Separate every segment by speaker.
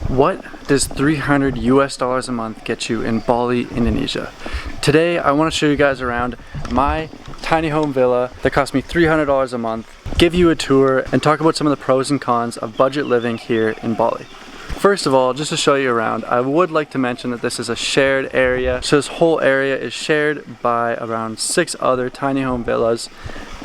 Speaker 1: What does $300 a month get you in Bali, Indonesia? Today I want to show you guys around my tiny home villa that cost me $300 a month, give you a tour, and talk about some of the pros and cons of budget living here in Bali. First of all, just to show you around, I would like to mention that this is a shared area. So this whole area is shared by around 6 other tiny home villas.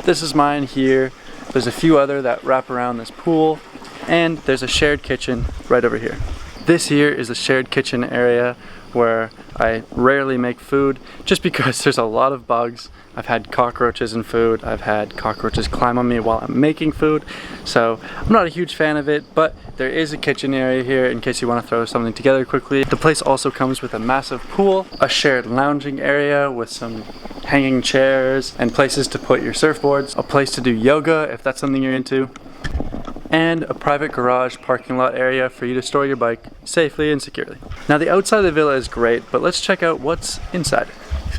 Speaker 1: This is mine here. There's a few other that wrap around this pool, and there's a shared kitchen right over here. This here is a shared kitchen area where I rarely make food just because there's a lot of bugs. I've had cockroaches in food. I've had cockroaches climb on me while I'm making food. So I'm not a huge fan of it, but there is a kitchen area here in case you want to throw something together quickly. The place also comes with a massive pool, a shared lounging area with some hanging chairs and places to put your surfboards, a place to do yoga if that's something you're into, and a private garage parking lot area for you to store your bike safely and securely. Now the outside of the villa is great, but let's check out what's inside.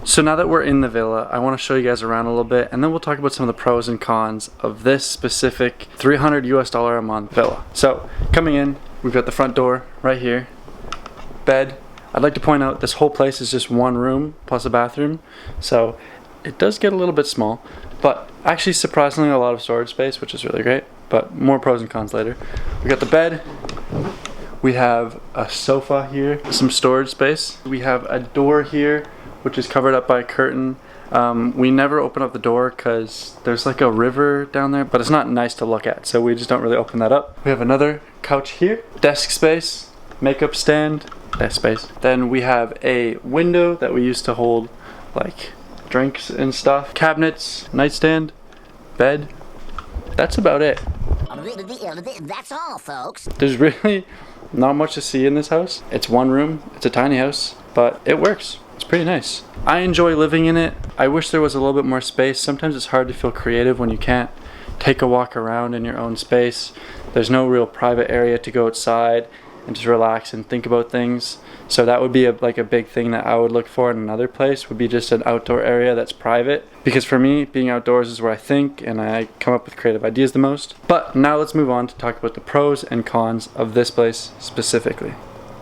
Speaker 1: So now that we're in the villa, I want to show you guys around a little bit, and then we'll talk about some of the pros and cons of this specific $300 a month villa. So coming in, we've got the front door right here, bed. I'd like to point out this whole place is just one room plus a bathroom, so it does get a little bit small, but actually surprisingly a lot of storage space, which is really great, but more pros and cons later. We got the bed. We have a sofa here, some storage space. We have a door here, which is covered up by a curtain. We never open up the door because there's like a river down there, but it's not nice to look at, so we just don't really open that up. We have another couch here, desk space, makeup stand, desk space. Then we have a window that we use to hold like drinks and stuff, cabinets, nightstand, bed. That's about it.
Speaker 2: That's all, folks.
Speaker 1: There's really not much to see in this house. It's one room, it's a tiny house, but it works. It's pretty nice. I enjoy living in it. I wish there was a little bit more space. Sometimes it's hard to feel creative when you can't take a walk around in your own space. There's no real private area to go outside and just relax and think about things. So that would be like a big thing that I would look for in another place, would be just an outdoor area that's private. Because for me, being outdoors is where I think and I come up with creative ideas the most. But now let's move on to talk about the pros and cons of this place specifically.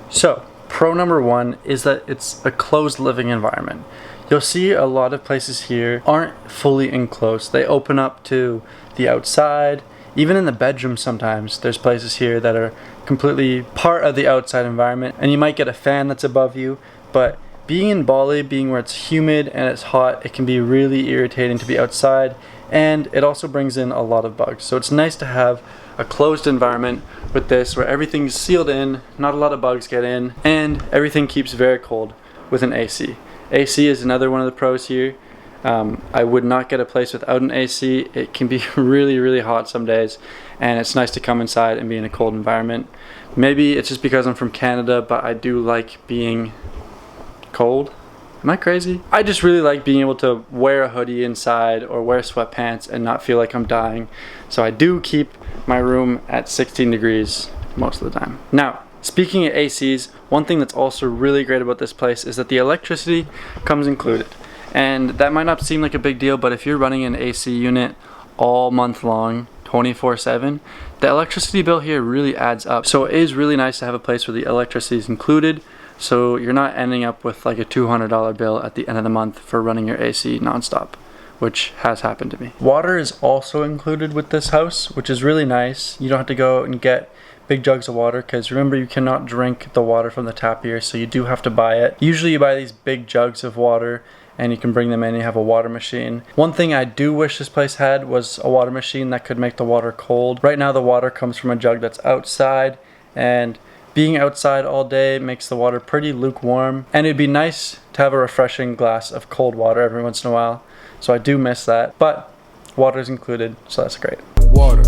Speaker 1: So, pro number 1 is that it's a closed living environment. You'll see a lot of places here aren't fully enclosed. They open up to the outside. Even in the bedroom sometimes, there's places here that are completely part of the outside environment, and you might get a fan that's above you, but being in Bali, being where it's humid and it's hot, it can be really irritating to be outside, and it also brings in a lot of bugs. So it's nice to have a closed environment with this where everything's sealed in, not a lot of bugs get in, and everything keeps very cold with an AC. AC is another one of the pros here. I would not get a place without an AC. It can be really, really hot some days, and it's nice to come inside and be in a cold environment. Maybe it's just because I'm from Canada, but I do like being cold. Am I crazy? I just really like being able to wear a hoodie inside or wear sweatpants and not feel like I'm dying. So I do keep my room at 16 degrees most of the time. Now, speaking of ACs, one thing that's also really great about this place is that the electricity comes included. And that might not seem like a big deal, but if you're running an AC unit all month long, 24/7, the electricity bill here really adds up. So it is really nice to have a place where the electricity is included, so you're not ending up with like a $200 bill at the end of the month for running your AC nonstop, which has happened to me. Water is also included with this house, which is really nice. You don't have to go out and get big jugs of water, because remember, you cannot drink the water from the tap here, so you do have to buy it. Usually you buy these big jugs of water and you can bring them in. You have a water machine. One thing I do wish this place had was a water machine that could make the water cold. Right now the water comes from a jug that's outside, and being outside all day makes the water pretty lukewarm, and it'd be nice to have a refreshing glass of cold water every once in a while. So I do miss that, but water is included, so that's great.
Speaker 3: Water,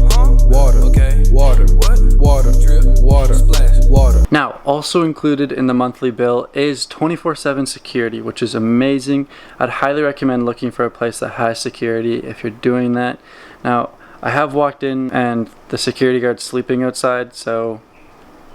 Speaker 3: water, okay, water, what? Water, drip, water, splash, water.
Speaker 1: Now, also included in the monthly bill is 24/7 security, which is amazing. I'd highly recommend looking for a place that has security if you're doing that. Now, I have walked in and the security guard's sleeping outside, so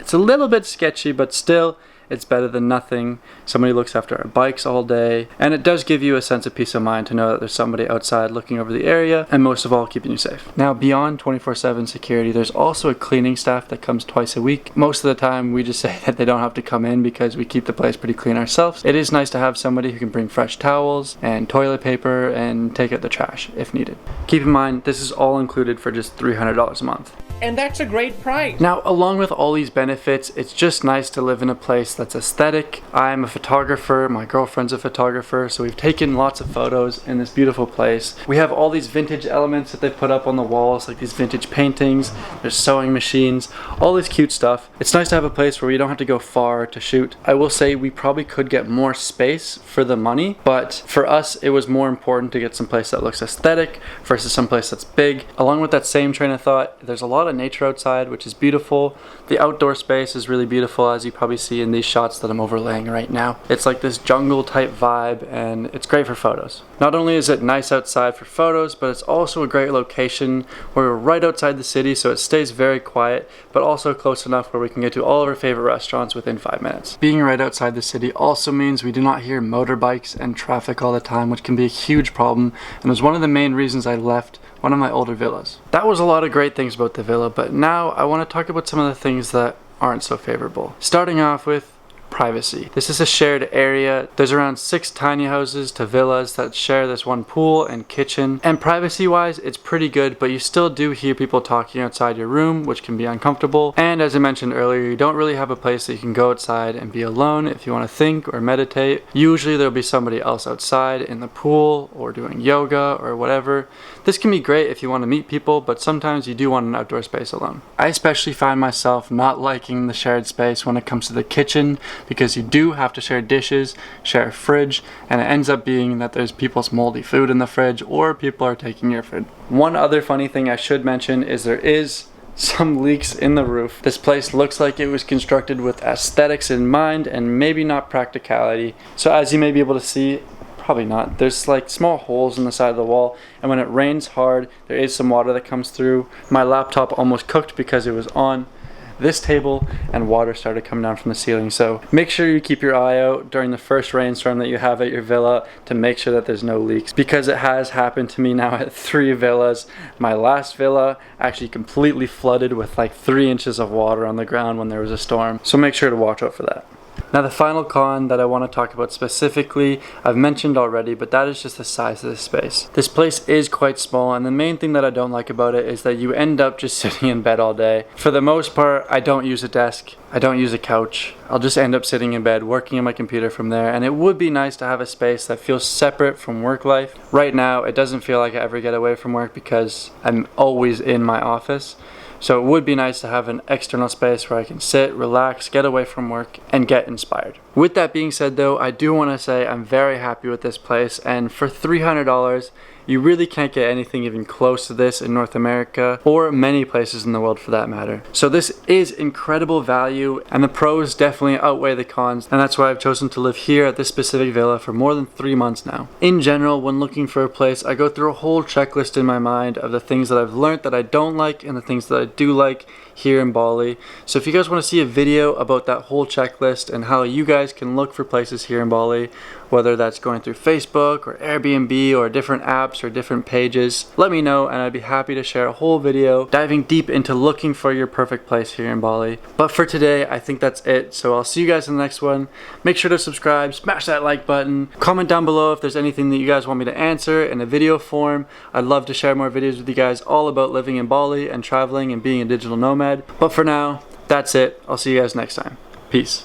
Speaker 1: it's a little bit sketchy, but still, it's better than nothing. Somebody looks after our bikes all day, and it does give you a sense of peace of mind to know that there's somebody outside looking over the area, and most of all, keeping you safe. Now, beyond 24/7 security, there's also a cleaning staff that comes twice a week. Most of the time, we just say that they don't have to come in because we keep the place pretty clean ourselves. It is nice to have somebody who can bring fresh towels and toilet paper and take out the trash if needed. Keep in mind, this is all included for just $300 a month.
Speaker 4: And that's a great price.
Speaker 1: Now, along with all these benefits, it's just nice to live in a place that's aesthetic. I'm a photographer, my girlfriend's a photographer, so we've taken lots of photos in this beautiful place. We have all these vintage elements that they put up on the walls, like these vintage paintings, there's sewing machines, all this cute stuff. It's nice to have a place where we don't have to go far to shoot. I will say we probably could get more space for the money, but for us, it was more important to get some place that looks aesthetic versus some place that's big. Along with that same train of thought, there's a lot of nature outside, which is beautiful. The outdoor space is really beautiful, as you probably see in these shots that I'm overlaying right now. It's like this jungle type vibe, and it's great for photos. Not only is it nice outside for photos, but it's also a great location where we're right outside the city, so it stays very quiet, but also close enough where we can get to all of our favorite restaurants within 5 minutes. Being right outside the city also means we do not hear motorbikes and traffic all the time, which can be a huge problem, and was one of the main reasons I left one of my older villas. That was a lot of great things about the villa, but now I want to talk about some of the things that aren't so favorable. Starting off with privacy. This is a shared area. There's around 6 tiny houses to villas that share this one pool and kitchen. And privacy wise, it's pretty good, but you still do hear people talking outside your room, which can be uncomfortable. And as I mentioned earlier, you don't really have a place that you can go outside and be alone if you want to think or meditate. Usually there'll be somebody else outside in the pool or doing yoga or whatever. This can be great if you want to meet people, but sometimes you do want an outdoor space alone. I especially find myself not liking the shared space when it comes to the kitchen, because you do have to share dishes, share a fridge, and it ends up being that there's people's moldy food in the fridge or people are taking your food. One other funny thing I should mention is there is some leaks in the roof. This place looks like it was constructed with aesthetics in mind and maybe not practicality. So as you may be able to see, probably not. There's like small holes in the side of the wall, and when it rains hard, there is some water that comes through. My laptop almost cooked because it was on this table and water started coming down from the ceiling. So make sure you keep your eye out during the first rainstorm that you have at your villa to make sure that there's no leaks, because it has happened to me now at 3 villas. My last villa actually completely flooded with like 3 inches of water on the ground when there was a storm. So make sure to watch out for that. Now, the final con that I want to talk about specifically, I've mentioned already, but that is just the size of the space. This place is quite small, and the main thing that I don't like about it is that you end up just sitting in bed all day. For the most part, I don't use a desk, I don't use a couch. I'll just end up sitting in bed, working on my computer from there, and it would be nice to have a space that feels separate from work life. Right now, it doesn't feel like I ever get away from work because I'm always in my office. So it would be nice to have an external space where I can sit, relax, get away from work, and get inspired. With that being said though, I do want to say I'm very happy with this place, and for $300, you really can't get anything even close to this in North America, or many places in the world for that matter. So this is incredible value, and the pros definitely outweigh the cons, and that's why I've chosen to live here at this specific villa for more than 3 months now. In general, when looking for a place, I go through a whole checklist in my mind of the things that I've learned that I don't like and the things that I do like here in Bali. So if you guys want to see a video about that whole checklist and how you guys can look for places here in Bali, whether that's going through Facebook or Airbnb or different apps or different pages, let me know and I'd be happy to share a whole video diving deep into looking for your perfect place here in Bali. But for today, I think that's it. So I'll see you guys in the next one. Make sure to subscribe, smash that like button, comment down below if there's anything that you guys want me to answer in a video form. I'd love to share more videos with you guys all about living in Bali and traveling and being a digital nomad. But for now, that's it. I'll see you guys next time. Peace.